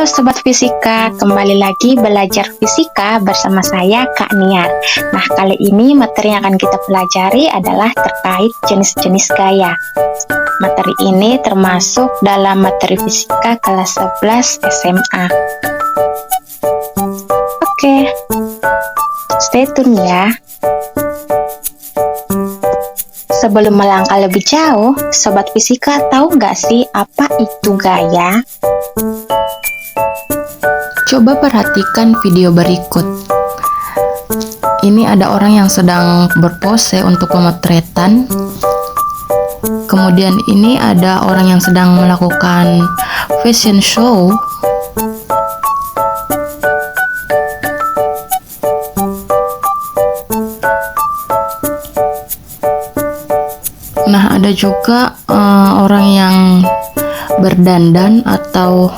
Halo Sobat Fisika, kembali lagi belajar fisika bersama saya Kak Niar. Nah, kali ini materi yang akan kita pelajari adalah terkait jenis-jenis gaya. Materi ini termasuk dalam materi fisika kelas 11 SMA. Oke, stay tune ya. Sebelum melangkah lebih jauh, Sobat Fisika tahu nggak sih apa itu gaya? Coba perhatikan video berikut. Ini ada orang yang sedang berpose untuk pemotretan. Kemudian ini ada orang yang sedang melakukan fashion show. Nah, ada juga orang yang berdandan atau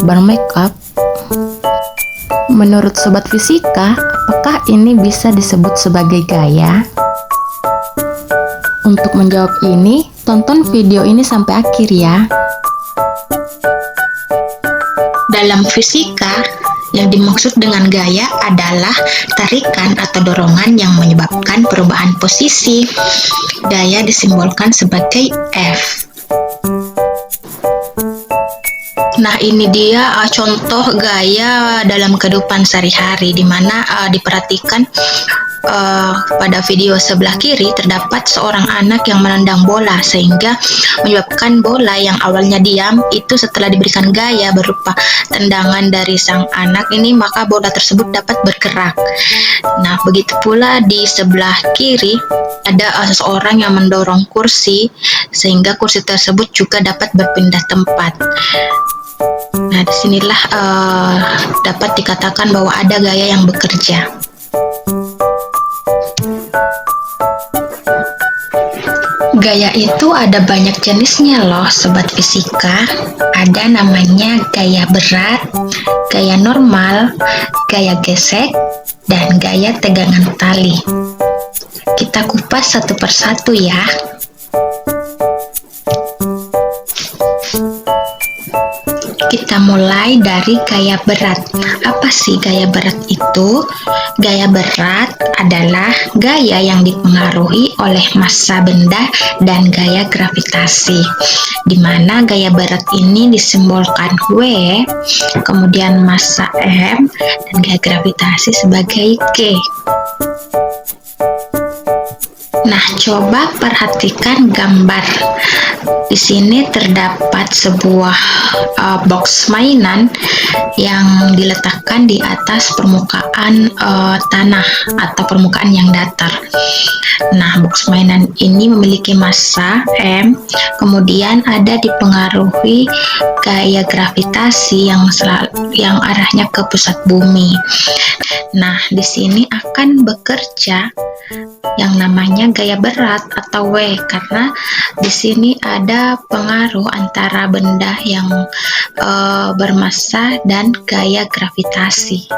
bermakeup. Menurut Sobat Fisika, apakah ini bisa disebut sebagai gaya? Untuk menjawab ini, tonton video ini sampai akhir ya. Dalam fisika, yang dimaksud dengan gaya adalah tarikan atau dorongan yang menyebabkan perubahan posisi. Gaya disimbolkan sebagai F. Nah, ini dia contoh gaya dalam kehidupan sehari-hari, di mana diperhatikan pada video sebelah kiri terdapat seorang anak yang menendang bola sehingga menyebabkan bola yang awalnya diam itu setelah diberikan gaya berupa tendangan dari sang anak ini, maka bola tersebut dapat bergerak. Nah, begitu pula di sebelah kiri ada seseorang yang mendorong kursi sehingga kursi tersebut juga dapat berpindah tempat. Nah, disinilah dapat dikatakan bahwa ada gaya yang bekerja. Gaya itu ada banyak jenisnya loh Sobat Fisika. Ada namanya gaya berat, gaya normal, gaya gesek, dan gaya tegangan tali. Kita kupas satu persatu ya. Kita mulai dari gaya berat. Apa sih gaya berat itu? Gaya berat adalah gaya yang dipengaruhi oleh massa benda dan gaya gravitasi, di mana gaya berat ini disimbolkan W, kemudian massa M, dan gaya gravitasi sebagai G. Nah, coba perhatikan gambar. Di sini terdapat sebuah box mainan yang diletakkan di atas permukaan tanah atau permukaan yang datar. Nah, box mainan ini memiliki massa M, kemudian ada dipengaruhi gaya gravitasi yang arahnya ke pusat bumi. Nah, di sini akan bekerja yang namanya gaya berat atau W, karena di sini ada pengaruh antara benda yang bermassa dan gaya gravitasi,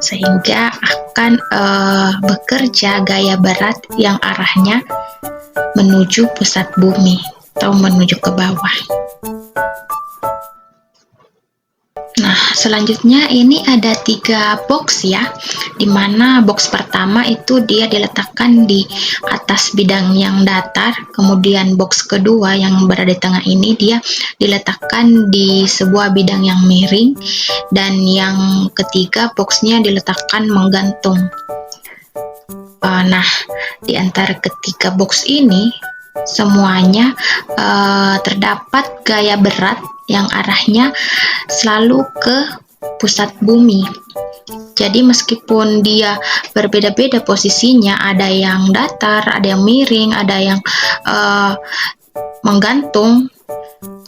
sehingga akan bekerja gaya berat yang arahnya menuju pusat bumi atau menuju ke bawah. Nah, selanjutnya ini ada 3 box ya, dimana box pertama itu dia diletakkan di atas bidang yang datar, kemudian box kedua yang berada di tengah ini dia diletakkan di sebuah bidang yang miring, dan yang ketiga boxnya diletakkan menggantung. Nah, di antara ketiga box ini semuanya terdapat gaya berat yang arahnya selalu ke pusat bumi. Jadi meskipun dia berbeda-beda posisinya, ada yang datar, ada yang miring, ada yang menggantung,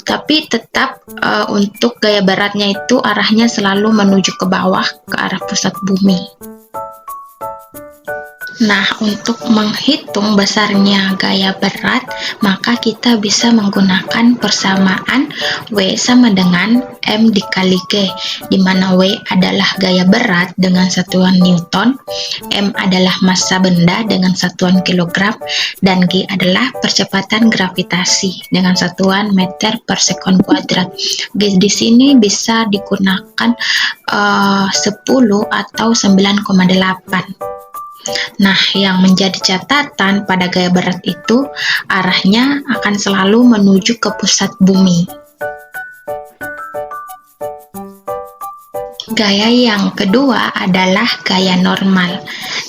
tapi tetap untuk gaya beratnya itu arahnya selalu menuju ke bawah, ke arah pusat bumi. Nah, untuk menghitung besarnya gaya berat, maka kita bisa menggunakan persamaan W sama dengan M dikali G, di mana W adalah gaya berat dengan satuan Newton, M adalah massa benda dengan satuan kilogram, dan G adalah percepatan gravitasi dengan satuan meter per sekon kuadrat. G di sini bisa digunakan 10 atau 9,8. Nah, yang menjadi catatan pada gaya berat itu arahnya akan selalu menuju ke pusat bumi. Gaya yang kedua adalah gaya normal.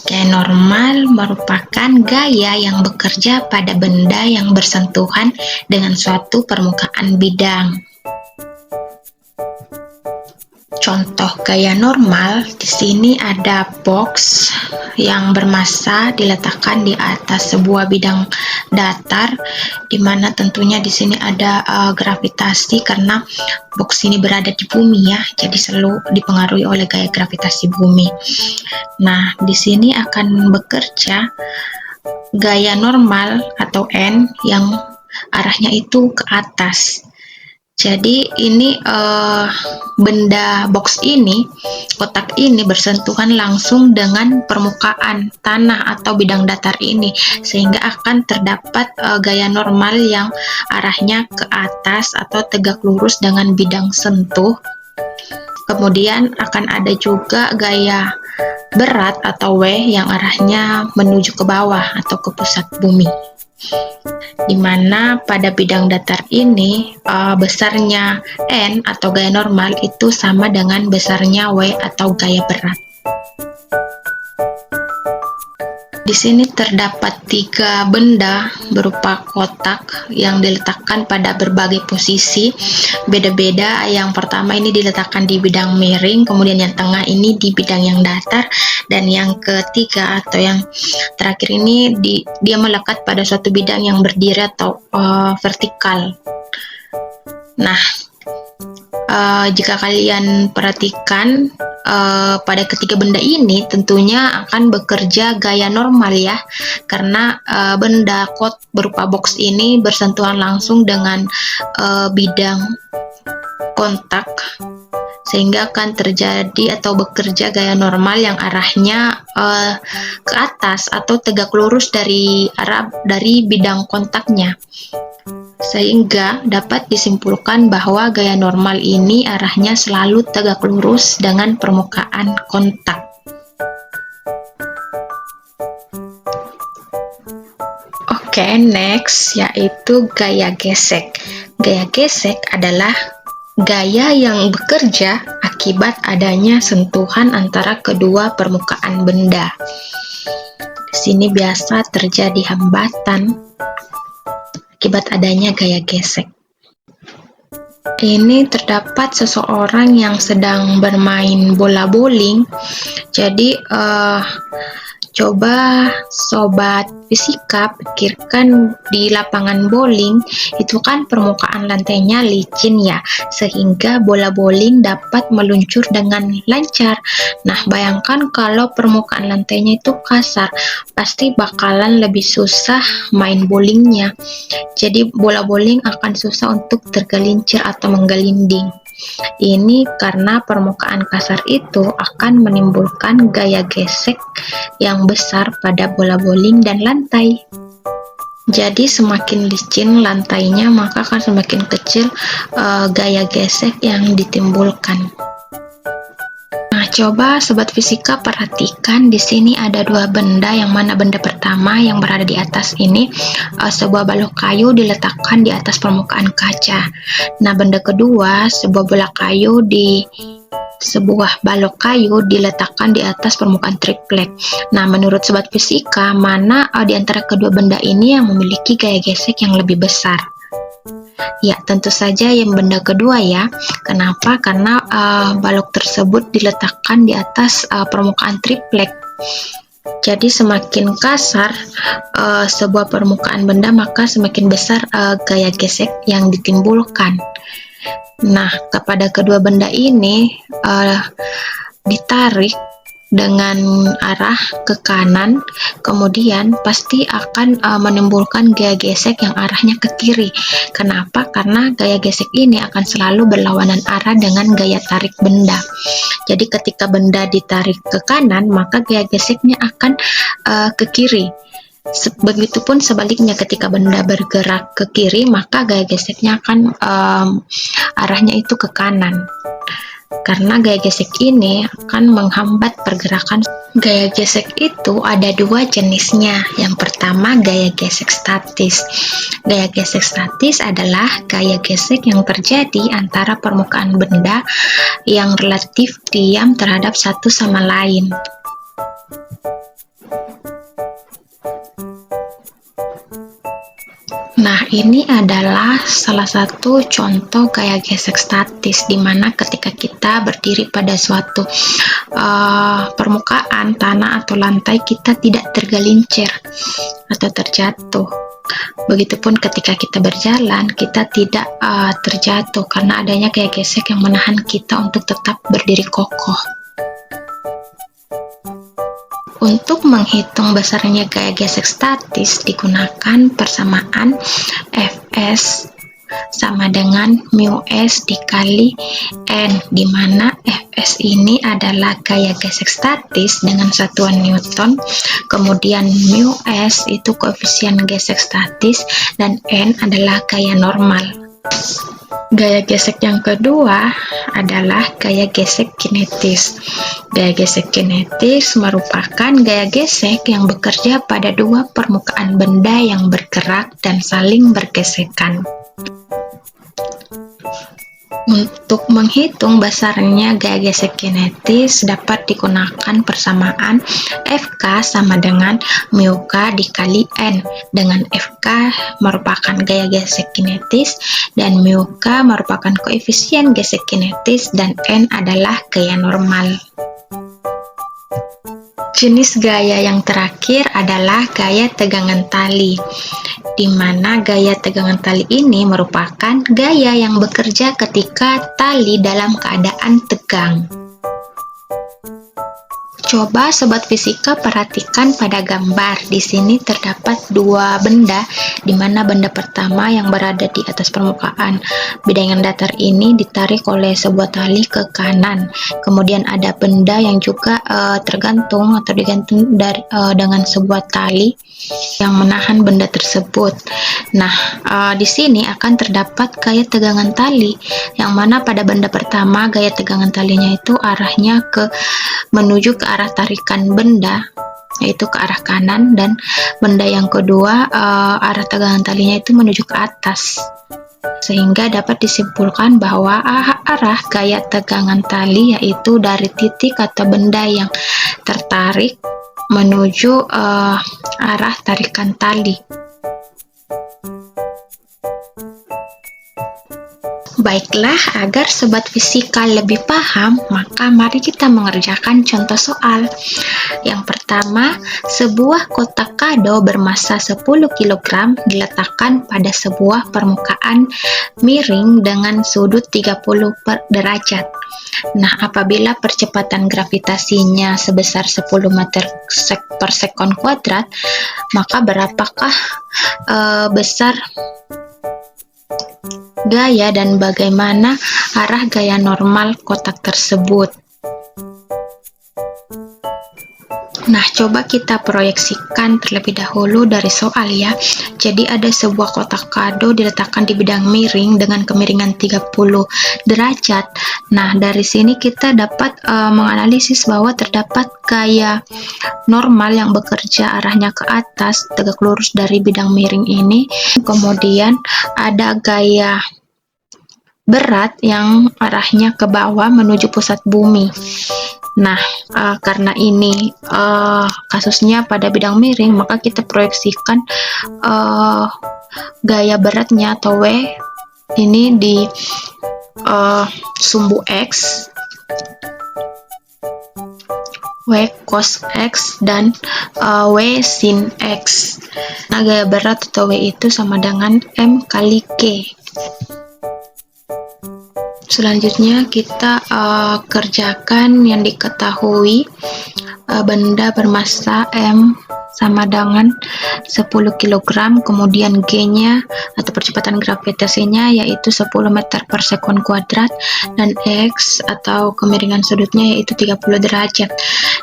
Gaya normal merupakan gaya yang bekerja pada benda yang bersentuhan dengan suatu permukaan bidang. Contoh gaya normal, di sini ada box yang bermassa diletakkan di atas sebuah bidang datar, di mana tentunya di sini ada gravitasi karena box ini berada di bumi ya, jadi selalu dipengaruhi oleh gaya gravitasi bumi. Nah, di sini akan bekerja gaya normal atau N yang arahnya itu ke atas. Jadi ini benda box ini, kotak ini bersentuhan langsung dengan permukaan tanah atau bidang datar ini, sehingga akan terdapat gaya normal yang arahnya ke atas atau tegak lurus dengan bidang sentuh. Kemudian akan ada juga gaya berat atau W yang arahnya menuju ke bawah atau ke pusat bumi, di mana pada bidang datar ini besarnya N atau gaya normal itu sama dengan besarnya W atau gaya berat. Di sini terdapat 3 benda berupa kotak yang diletakkan pada berbagai posisi beda-beda. Yang pertama ini diletakkan di bidang miring, kemudian yang tengah ini di bidang yang datar, dan yang ketiga atau yang terakhir ini dia melekat pada suatu bidang yang berdiri atau vertikal. Nah, jika kalian perhatikan pada ketiga benda ini tentunya akan bekerja gaya normal ya, karena benda berupa box ini bersentuhan langsung dengan bidang kontak, sehingga akan terjadi atau bekerja gaya normal yang arahnya ke atas atau tegak lurus dari bidang kontaknya, sehingga dapat disimpulkan bahwa gaya normal ini arahnya selalu tegak lurus dengan permukaan kontak. Oke, next yaitu gaya gesek. Gaya gesek adalah gaya yang bekerja akibat adanya sentuhan antara kedua permukaan benda. Di sini biasa terjadi hambatan akibat adanya gaya gesek. Ini terdapat seseorang yang sedang bermain bola bowling. Jadi coba sobat fisika pikirkan, di lapangan bowling itu kan permukaan lantainya licin ya, sehingga bola bowling dapat meluncur dengan lancar. Nah, bayangkan kalau permukaan lantainya itu kasar, pasti bakalan lebih susah main bowlingnya. Jadi bola bowling akan susah untuk tergelincir atau menggelinding. Ini karena permukaan kasar itu akan menimbulkan gaya gesek yang besar pada bola bowling dan lantai. Jadi semakin licin lantainya, maka akan semakin kecil gaya gesek yang ditimbulkan. Nah, coba sobat fisika perhatikan, di sini ada 2 benda, yang mana benda pertama yang berada di atas ini sebuah balok kayu diletakkan di atas permukaan kaca. Nah, benda kedua sebuah bola kayu sebuah balok kayu diletakkan di atas permukaan triplek. Nah, menurut sobat fisika, mana di antara kedua benda ini yang memiliki gaya gesek yang lebih besar? Ya, tentu saja yang benda kedua ya. Kenapa? Karena balok tersebut diletakkan di atas permukaan triplek. Jadi semakin kasar sebuah permukaan benda, maka semakin besar gaya gesek yang ditimbulkan. Nah, kepada kedua benda ini ditarik dengan arah ke kanan, kemudian pasti akan menimbulkan gaya gesek yang arahnya ke kiri. Kenapa? Karena gaya gesek ini akan selalu berlawanan arah dengan gaya tarik benda. Jadi ketika benda ditarik ke kanan, maka gaya geseknya akan ke kiri. Begitupun sebaliknya, ketika benda bergerak ke kiri, maka gaya geseknya akan arahnya itu ke kanan. Karena gaya gesek ini akan menghambat pergerakan. Gaya gesek itu ada dua jenisnya. Yang pertama, gaya gesek statis. Gaya gesek statis adalah gaya gesek yang terjadi antara permukaan benda yang relatif diam terhadap satu sama lain. Nah, ini adalah salah satu contoh gaya gesek statis, di mana ketika kita berdiri pada suatu permukaan tanah atau lantai, kita tidak tergelincir atau terjatuh. Begitupun ketika kita berjalan, kita tidak terjatuh karena adanya gaya gesek yang menahan kita untuk tetap berdiri kokoh. Untuk menghitung besarnya gaya gesek statis digunakan persamaan Fs sama dengan mu s dikali N, di mana Fs ini adalah gaya gesek statis dengan satuan Newton, kemudian mu s itu koefisien gesek statis, dan N adalah gaya normal. Gaya gesek yang kedua adalah gaya gesek kinetis. Gaya gesek kinetis merupakan gaya gesek yang bekerja pada dua permukaan benda yang bergerak dan saling bergesekan. Untuk menghitung besarnya gaya gesek kinetis dapat digunakan persamaan Fk sama dengan mu k dikali N, dengan Fk merupakan gaya gesek kinetis dan mu k merupakan koefisien gesek kinetis dan N adalah gaya normal. Jenis gaya yang terakhir adalah gaya tegangan tali, di mana gaya tegangan tali ini merupakan gaya yang bekerja ketika tali dalam keadaan tegang. Coba sobat fisika perhatikan pada gambar. Di sini terdapat dua benda, di mana benda pertama yang berada di atas permukaan bidang datar ini ditarik oleh sebuah tali ke kanan. Kemudian ada benda yang juga tergantung atau digantung dengan sebuah tali yang menahan benda tersebut. Nah, di sini akan terdapat gaya tegangan tali, yang mana pada benda pertama gaya tegangan talinya itu arahnya menuju ke arah tarikan benda, yaitu ke arah kanan, dan benda yang kedua arah tegangan talinya itu menuju ke atas, sehingga dapat disimpulkan bahwa arah gaya tegangan tali yaitu dari titik atau benda yang tertarik menuju arah tarikan tali. Baiklah, agar sobat fisika lebih paham, maka mari kita mengerjakan contoh soal. Yang pertama, sebuah kotak kado bermasa 10 kg diletakkan pada sebuah permukaan miring dengan sudut 30 derajat. Nah, apabila percepatan gravitasinya sebesar 10 meter per sekon kuadrat, maka berapakah besar gaya dan bagaimana arah gaya normal kotak tersebut? Nah, coba kita proyeksikan terlebih dahulu dari soal ya. Jadi ada sebuah kotak kado diletakkan di bidang miring dengan kemiringan 30 derajat. Nah, dari sini kita dapat menganalisis bahwa terdapat gaya normal yang bekerja arahnya ke atas, tegak lurus dari bidang miring ini. Kemudian ada gaya berat yang arahnya ke bawah menuju pusat bumi. Nah, karena ini kasusnya pada bidang miring, maka kita proyeksikan gaya beratnya atau W ini di sumbu X, W cos X, dan W sin X. Nah, gaya berat atau W itu sama dengan M kali G. Selanjutnya kita kerjakan yang diketahui, benda bermassa M sama dengan 10 kg, kemudian G-nya atau percepatan gravitasinya yaitu 10 meter per sekon kuadrat, dan X atau kemiringan sudutnya yaitu 30 derajat.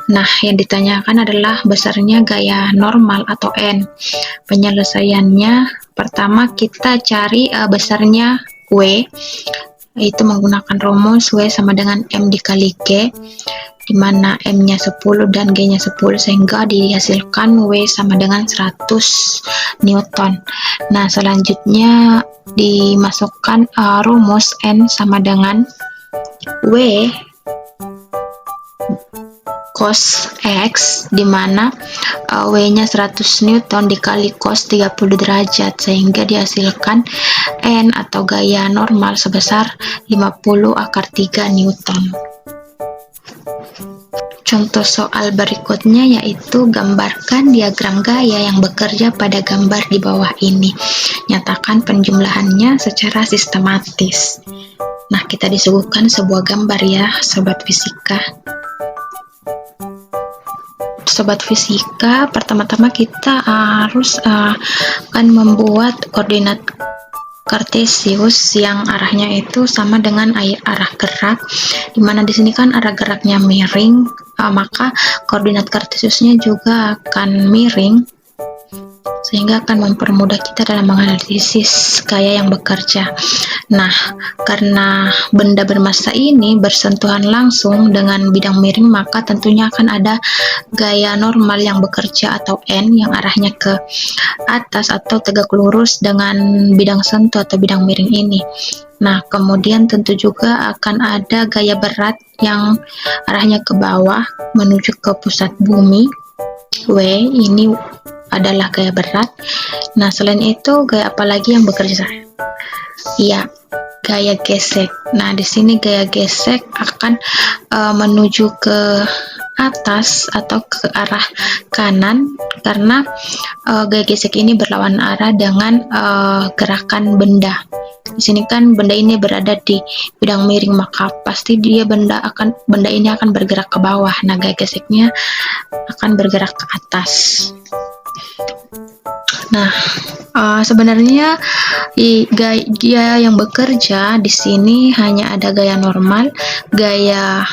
Nah, yang ditanyakan adalah besarnya gaya normal atau N. Penyelesaiannya, pertama kita cari besarnya W, yaitu menggunakan rumus W sama dengan M dikali G, di mana M-nya 10 dan G-nya 10, sehingga dihasilkan W sama dengan 100 Newton. Nah, selanjutnya dimasukkan rumus N sama dengan W cos X, di mana W-nya 100 Newton dikali cos 30 derajat, sehingga dihasilkan N atau gaya normal sebesar 50/3 Newton. Contoh soal berikutnya yaitu gambarkan diagram gaya yang bekerja pada gambar di bawah ini. Nyatakan penjumlahannya secara sistematis. Nah, kita disuguhkan sebuah gambar ya, Sobat Fisika. Sobat Fisika, pertama-tama kita harus akan membuat koordinat kartesius yang arahnya itu sama dengan arah gerak, dimana di sini kan arah geraknya miring, maka koordinat kartesiusnya juga akan miring, sehingga akan mempermudah kita dalam menganalisis gaya yang bekerja. Nah, karena benda bermassa ini bersentuhan langsung dengan bidang miring, maka tentunya akan ada gaya normal yang bekerja atau N yang arahnya ke atas atau tegak lurus dengan bidang sentuh atau bidang miring ini. Nah, kemudian tentu juga akan ada gaya berat yang arahnya ke bawah menuju ke pusat bumi. W ini adalah gaya berat. Nah, selain itu gaya apa lagi yang bekerja? Ya, gaya gesek. Nah, di sini gaya gesek akan menuju ke atas atau ke arah kanan, karena gaya gesek ini berlawan arah dengan gerakan benda. Di sini kan benda ini berada di bidang miring, maka pasti benda ini akan bergerak ke bawah. Nah, gaya geseknya akan bergerak ke atas. Nah, sebenarnya gaya yang bekerja di sini hanya ada gaya normal, gaya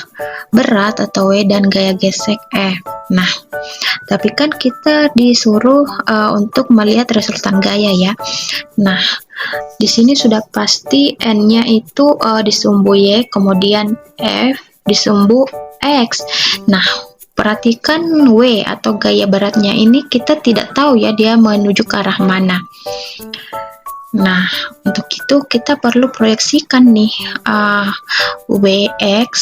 berat atau W, dan gaya gesek E. Nah, tapi kan kita disuruh untuk melihat resultan gaya ya. Nah, di sini sudah pasti N-nya itu disumbu Y, kemudian F disumbu X. Nah, perhatikan W atau gaya beratnya ini kita tidak tahu ya dia menuju ke arah mana. Nah, untuk itu kita perlu proyeksikan nih WX,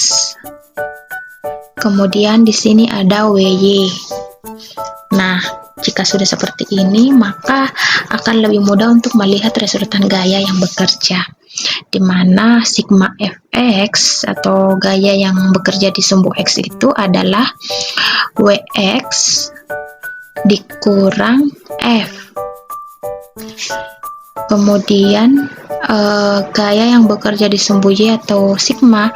kemudian di sini ada WY. Nah, jika sudah seperti ini, maka akan lebih mudah untuk melihat resultan gaya yang bekerja, di mana sigma Fx atau gaya yang bekerja di sumbu X itu adalah Wx dikurang F. Kemudian gaya yang bekerja di sumbu Y atau sigma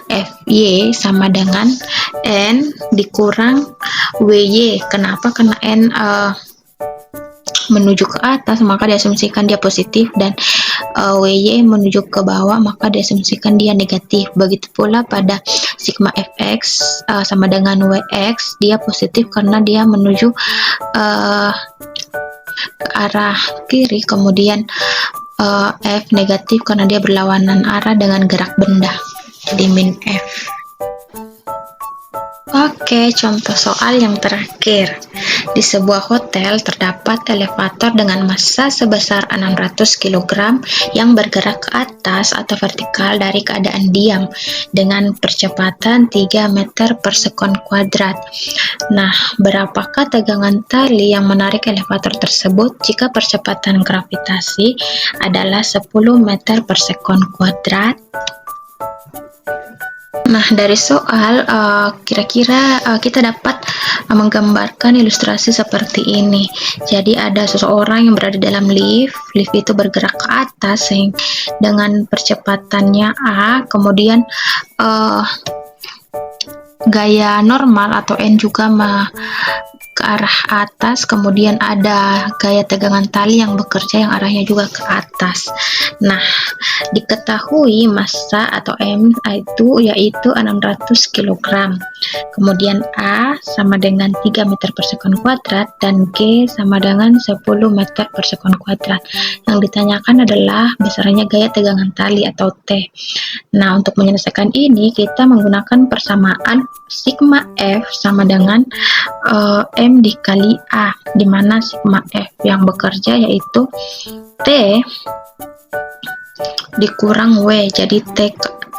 Fy sama dengan N dikurang Wy. Kenapa? Karena N menuju ke atas, maka diasumsikan dia positif, dan Wy menuju ke bawah, maka diasumsikan dia negatif. Begitu pula pada sigma Fx sama dengan Wx, dia positif karena dia menuju ke arah kiri, kemudian F negatif karena dia berlawanan arah dengan gerak benda, jadi min F. Oke, contoh soal yang terakhir. Di sebuah hotel terdapat elevator dengan massa sebesar 600 kg yang bergerak ke atas atau vertikal dari keadaan diam dengan percepatan 3 meter per sekon kuadrat. Nah, berapakah tegangan tali yang menarik elevator tersebut jika percepatan gravitasi adalah 10 meter per sekon kuadrat? Nah, dari soal kira-kira kita dapat menggambarkan ilustrasi seperti ini. Jadi ada seseorang yang berada dalam lift itu bergerak ke atas dengan percepatannya A, kemudian gaya normal atau N juga ke arah atas, kemudian ada gaya tegangan tali yang bekerja yang arahnya juga ke atas. Nah, diketahui massa atau M itu yaitu 600 kg. Kemudian A sama dengan 3 meter per sekon kuadrat dan G sama dengan 10 meter per sekon kuadrat. Yang ditanyakan adalah besarnya gaya tegangan tali atau T. Nah, untuk menyelesaikan ini kita menggunakan persamaan sigma F sama dengan M dikali A, di mana sigma F yang bekerja yaitu T dikurang W. Jadi T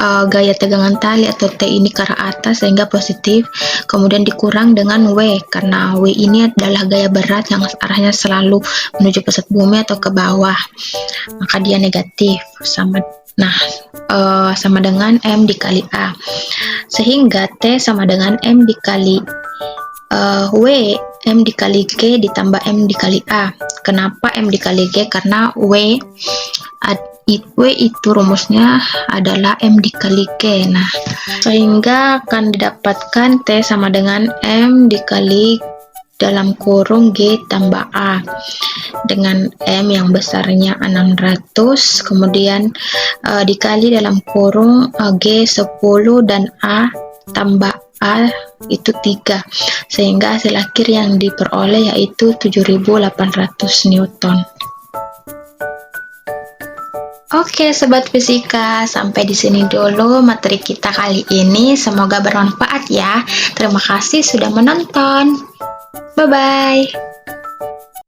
gaya tegangan tali atau T ini ke arah atas sehingga positif, kemudian dikurang dengan W karena W ini adalah gaya berat yang arahnya selalu menuju pusat bumi atau ke bawah, maka dia negatif. Sama dengan M dikali A, sehingga T sama dengan M dikali W, M dikali G ditambah M dikali A. Kenapa M dikali G? Karena W itu rumusnya adalah M dikali G. Nah, sehingga akan didapatkan T sama dengan M dikali dalam kurung G tambah A dengan M yang besarnya 600, kemudian dikali dalam kurung G 10 dan A tambah A itu 3, sehingga hasil akhir yang diperoleh yaitu 7.800 Newton. Oke, sobat fisika, sampai di sini dulu materi kita kali ini. Semoga bermanfaat ya. Terima kasih sudah menonton. Bye bye.